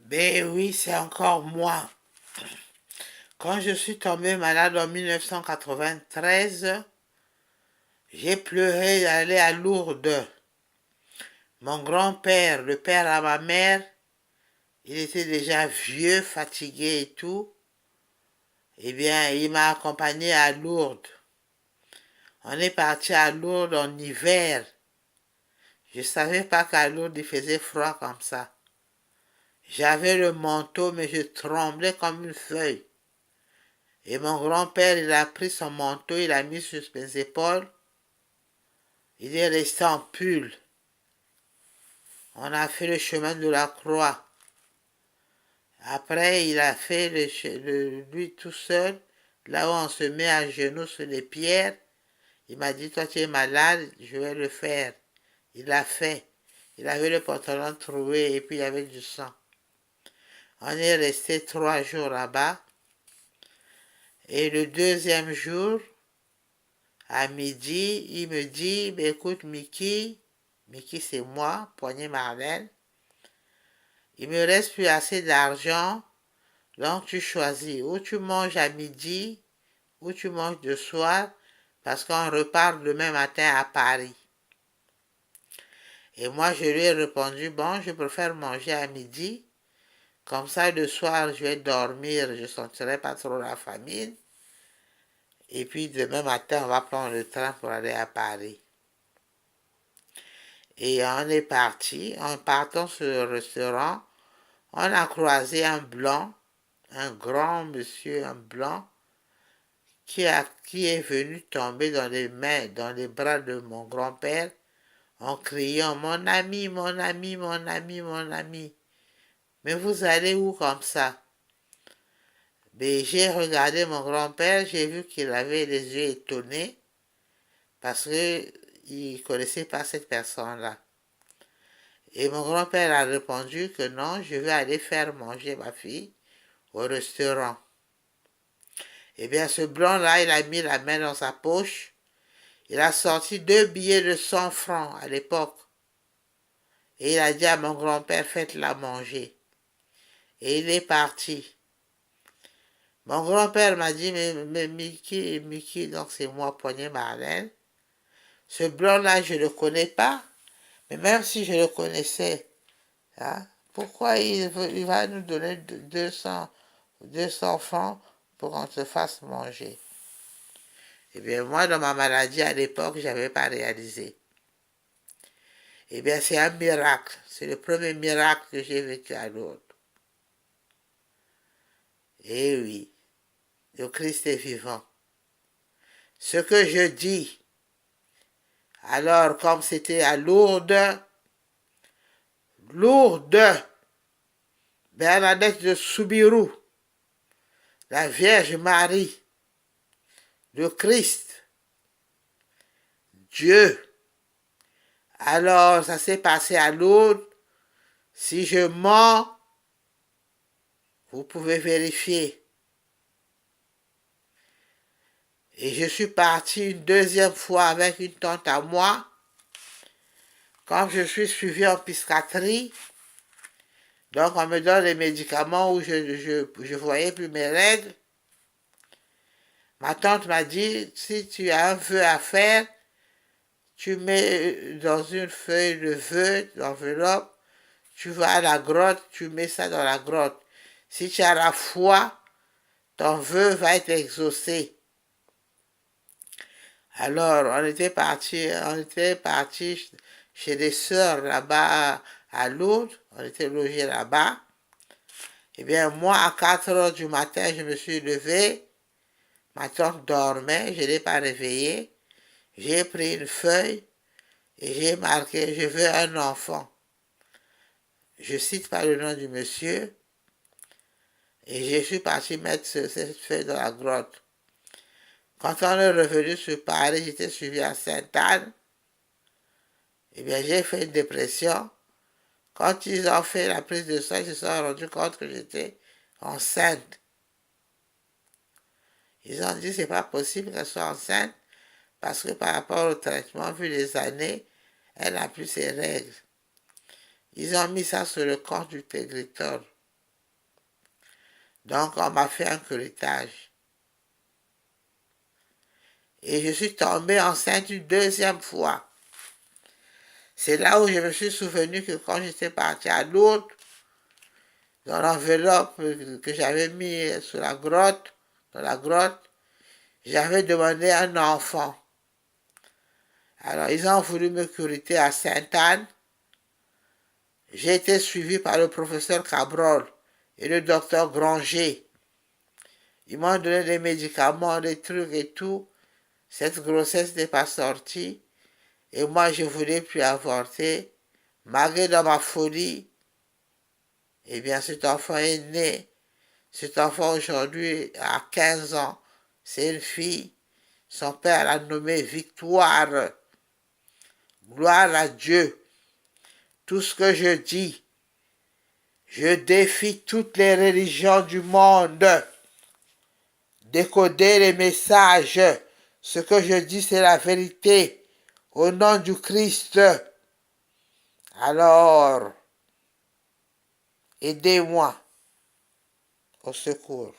Ben oui, c'est encore moi. Quand je suis tombée malade en 1993, j'ai pleuré d'aller à Lourdes. Mon grand-père, le père à ma mère, il était déjà vieux, fatigué et tout. Eh bien, il m'a accompagné à Lourdes. On est parti à Lourdes en hiver. Je savais pas qu'à Lourdes il faisait froid comme ça. J'avais le manteau, mais je tremblais comme une feuille. Et mon grand-père, il a pris son manteau, il l'a mis sur mes épaules. Il est resté en pull. On a fait le chemin de la croix. Après, il a fait lui tout seul, là où on se met à genoux sur les pierres. Il m'a dit, toi tu es malade, je vais le faire. Il l'a fait. Il avait le pantalon troué et puis il y avait du sang. On est resté 3 jours là-bas. Et le deuxième jour, à midi, il me dit, ben écoute Mickey c'est moi, Poignée Marlène, il me reste plus assez d'argent, donc tu choisis, ou tu manges à midi, ou tu manges de soir, parce qu'on repart demain matin à Paris. Et moi, je lui ai répondu, bon, je préfère manger à midi, comme ça le soir, je vais dormir, je ne sentirai pas trop la famine, et puis demain matin, on va prendre le train pour aller à Paris. Et on est parti, en partant sur le restaurant, on a croisé un blanc, un grand monsieur, un blanc, qui est venu tomber dans les mains, dans les bras de mon grand-père, en criant « Mon ami, mon ami, mon ami, mon ami, mais vous allez où comme ça ?» Mais j'ai regardé mon grand-père, j'ai vu qu'il avait les yeux étonnés, parce qu'il ne connaissait pas cette personne-là. Et mon grand-père a répondu que non, je vais aller faire manger ma fille au restaurant. Eh bien, ce blanc-là, il a mis la main dans sa poche. Il a sorti 2 billets de 100 francs à l'époque. Et il a dit à mon grand-père, faites-la manger. Et il est parti. Mon grand-père m'a dit, mais Mickey, donc c'est moi, Poignée Marlène. Ce blanc-là, je ne le connais pas. Mais même si je le connaissais, hein, pourquoi il va nous donner 200 francs pour qu'on se fasse manger? Eh bien, moi, dans ma maladie à l'époque, je n'avais pas réalisé. Eh bien, c'est un miracle. C'est le premier miracle que j'ai vécu à Lourdes. Eh oui, le Christ est vivant. Ce que je dis, alors, comme c'était à Lourdes, Bernadette de Soubirous, la Vierge Marie, le Christ, Dieu. Alors, ça s'est passé à Lourdes. Si je mens, vous pouvez vérifier. Et je suis parti une deuxième fois avec une tante à moi. Quand je suis suivi en psychiatrie, donc on me donne les médicaments où je voyais plus mes règles. Ma tante m'a dit, si tu as un vœu à faire, tu mets dans une feuille de vœu, l'enveloppe, tu vas à la grotte, tu mets ça dans la grotte. Si tu as la foi, ton vœu va être exaucé. Alors, on était parti chez des sœurs là-bas à Lourdes, on était logés là-bas. Eh bien, moi, à 4 heures du matin, je me suis levé, ma tante dormait, je ne l'ai pas réveillée. J'ai pris une feuille et j'ai marqué « Je veux un enfant ». Je cite pas le nom du monsieur et je suis parti mettre cette feuille dans la grotte. Quand on est revenu sur Paris, j'étais suivi à Sainte-Anne. Eh bien, j'ai fait une dépression. Quand ils ont fait la prise de sang, ils se sont rendus compte que j'étais enceinte. Ils ont dit c'est pas possible qu'elle soit enceinte parce que par rapport au traitement, vu les années, elle n'a plus ses règles. Ils ont mis ça sur le corps du Tegritol. Donc, on m'a fait un curettage. Et je suis tombée enceinte une deuxième fois. C'est là où je me suis souvenu que quand j'étais partie à Lourdes, dans l'enveloppe que j'avais mis sous la grotte, dans la grotte, j'avais demandé un enfant. Alors, ils ont voulu me cureter à Sainte-Anne. J'ai été suivi par le professeur Cabrol et le docteur Granger. Ils m'ont donné des médicaments, des trucs et tout. Cette grossesse n'est pas sortie. Et moi, je ne voulais plus avorter. Malgré dans ma folie, eh bien, cet enfant est né. Cet enfant, aujourd'hui, a 15 ans. C'est une fille. Son père l'a nommée Victoire. Gloire à Dieu. Tout ce que je dis, je défie toutes les religions du monde. Décoder les messages. Ce que je dis, c'est la vérité. Au nom du Christ. Alors, aidez-moi au secours.